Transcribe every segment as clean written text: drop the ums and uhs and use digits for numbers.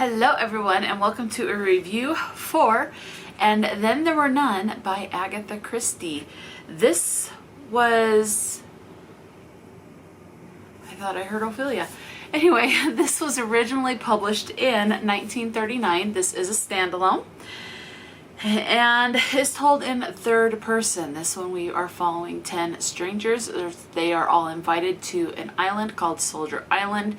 Hello everyone, and welcome to a review for And Then There Were None by Agatha Christie. This was... I thought I heard Ophelia. Anyway, this was originally published in 1939. This is a standalone and is told in third person. This one we are following 10 strangers. They are all invited to an island called Soldier Island.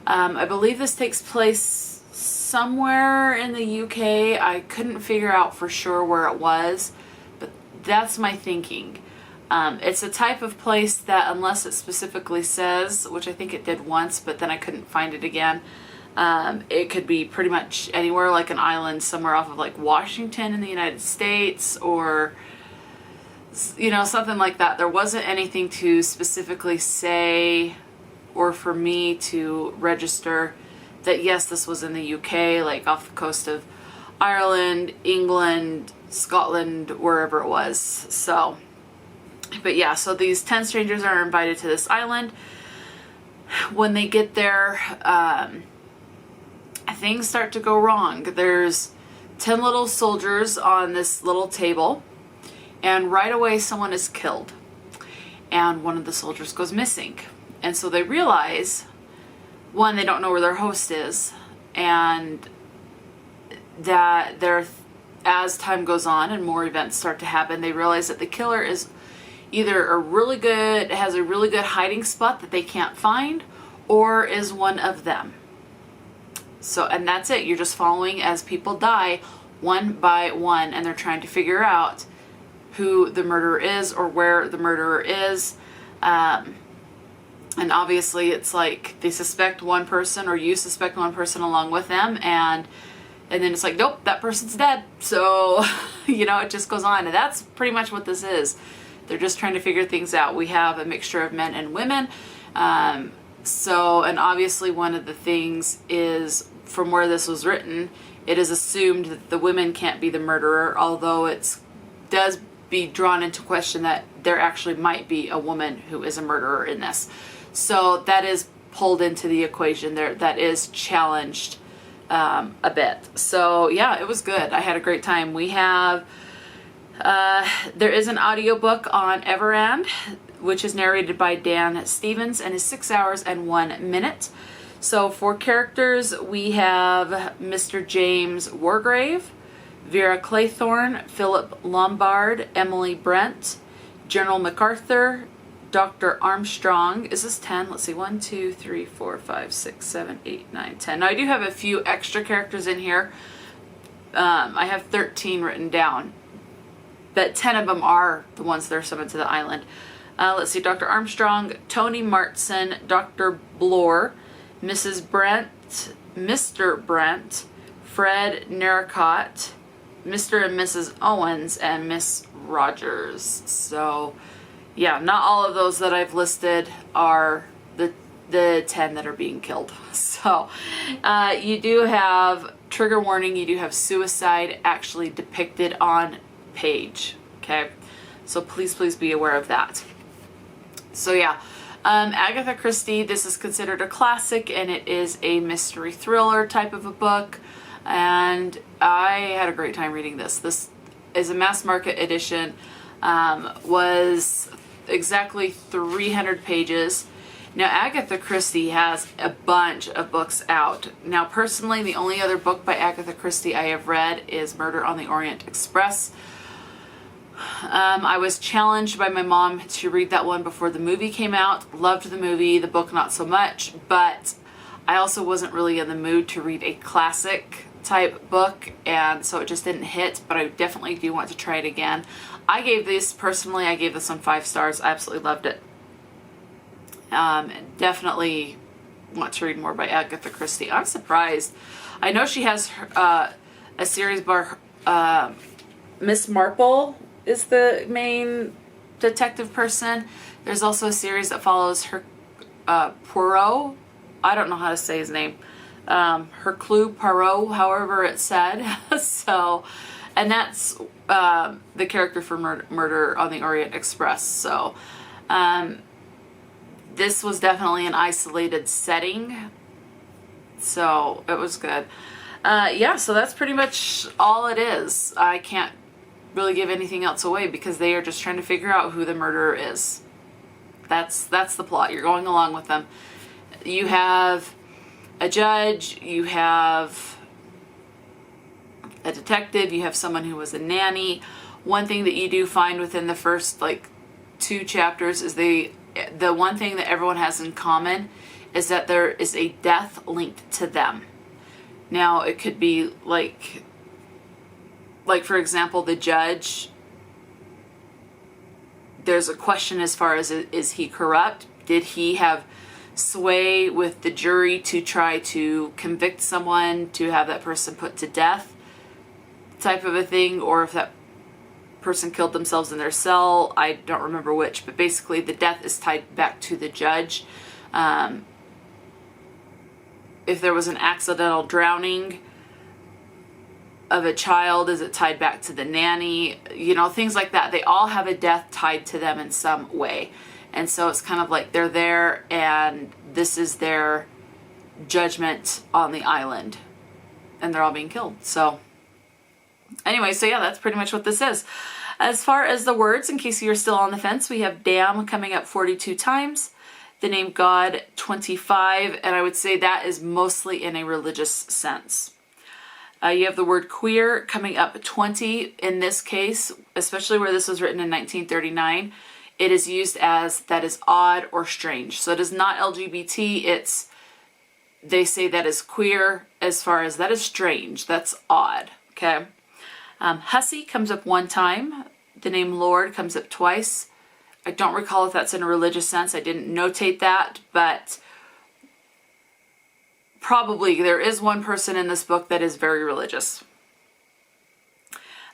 I believe this takes place somewhere in the UK. I couldn't figure out for sure where it was, but that's my thinking. It's a type of place that, unless it specifically says, which I think it did once, but then I couldn't find it again, it could be pretty much anywhere, like an island somewhere off of like Washington in the United States, or you know, something like that. There wasn't anything to specifically say or for me to register that yes, this was in the UK, like off the coast of Ireland, England, Scotland, wherever it was. So, but yeah, so these 10 strangers are invited to this island. When they get there, things start to go wrong. There's 10 little soldiers on this little table, and right away someone is killed, and one of the soldiers goes missing. And so they realize, one, they don't know where their host is, and that as time goes on and more events start to happen, they realize that the killer is either has a really good hiding spot that they can't find, or is one of them. So, and that's it. You're just following as people die one by one, and they're trying to figure out who the murderer is or where the murderer is. And obviously it's like they suspect one person, or you suspect one person along with them, and then it's like, nope, that person's dead. So, you know, it just goes on. And that's pretty much what this is. They're just trying to figure things out. We have a mixture of men and women. And obviously one of the things is, from where this was written, it is assumed that the women can't be the murderer, although it does be drawn into question that there actually might be a woman who is a murderer in this. So that is pulled into the equation there. That is challenged a bit. So yeah, it was good. I had a great time. We have, there is an audiobook on Everand, which is narrated by Dan Stevens, and is 6 hours and 1 minute. So for characters, we have Mr. James Wargrave, Vera Claythorne, Philip Lombard, Emily Brent, General MacArthur, Dr. Armstrong. Is this 10? Let's see. 1, 2, 3, 4, 5, 6, 7, 8, 9, 10. Now I do have a few extra characters in here. I have 13 written down, but 10 of them are the ones that are summoned to the island. Let's see. Dr. Armstrong, Tony Martson, Dr. Bloor, Mrs. Brent, Mr. Brent, Fred Narracott, Mr. and Mrs. Owens, and Miss Rogers. So yeah, not all of those that I've listed are the 10 that are being killed. So you do have, trigger warning, you do have suicide actually depicted on page. Okay, so please be aware of that. So yeah, Agatha Christie, this is considered a classic, and it is a mystery thriller type of a book, and I had a great time reading this. This is a mass market edition, was exactly 300 pages. Now Agatha Christie has a bunch of books out. Now personally, the only other book by Agatha Christie I have read is Murder on the Orient Express. I was challenged by my mom to read that one before the movie came out. Loved the movie, the book not so much, but I also wasn't really in the mood to read a classic type book, and so it just didn't hit, but I definitely do want to try it again. I gave this one 5 stars. I absolutely loved it. Definitely want to read more by Agatha Christie. I'm surprised. I know she has a series by Miss Marple is the main detective person. There's also a series that follows her Poirot. I don't know how to say his name. Hercule Poirot, however it's said. So, and that's the character for Murder on the Orient Express. So this was definitely an isolated setting. So it was good. Yeah, so that's pretty much all it is. I can't really give anything else away because they are just trying to figure out who the murderer is. That's the plot. You're going along with them. You have a judge, you have a detective, you have someone who was a nanny. One thing that you do find within the first like 2 chapters is the one thing that everyone has in common is that there is a death linked to them. Now it could be like for example, the judge, there's a question as far as, is he corrupt? Did he have sway with the jury to try to convict someone, to have that person put to death type of a thing? Or if that person killed themselves in their cell, I don't remember which, but basically the death is tied back to the judge. If there was an accidental drowning of a child, is it tied back to the nanny? You know, things like that. They all have a death tied to them in some way. And so it's kind of like they're there and this is their judgment on the island. And they're all being killed. So anyway, so yeah, that's pretty much what this is. As far as the words, in case you're still on the fence, we have damn coming up 42 times. The name God 25. And I would say that is mostly in a religious sense. You have the word queer coming up 20. In this case, especially where this was written in 1939, it is used as that is odd or strange. So it is not LGBT, they say that is queer as far as that is strange, that's odd, okay? Hussy comes up 1 time. The name Lord comes up twice. I don't recall if that's in a religious sense. I didn't notate that, but probably there is one person in this book that is very religious.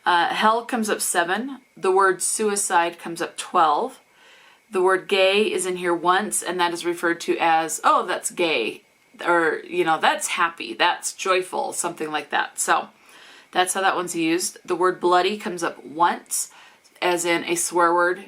Hell comes up 7. The word suicide comes up 12. The word gay is in here once, and that is referred to as, oh, that's gay. Or, you know, that's happy, that's joyful, something like that. So that's how that one's used. The word bloody comes up once, as in a swear word.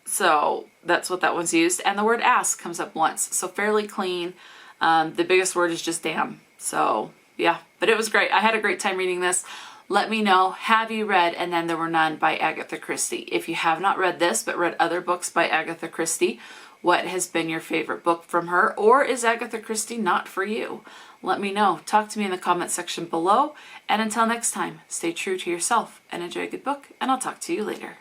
So that's what that one's used. And the word ass comes up once. So fairly clean. The biggest word is just damn. So yeah, but it was great. I had a great time reading this. Let me know, have you read And Then There Were None by Agatha Christie? If you have not read this, but read other books by Agatha Christie, what has been your favorite book from her? Or is Agatha Christie not for you? Let me know. Talk to me in the comment section below. And until next time, stay true to yourself and enjoy a good book, and I'll talk to you later.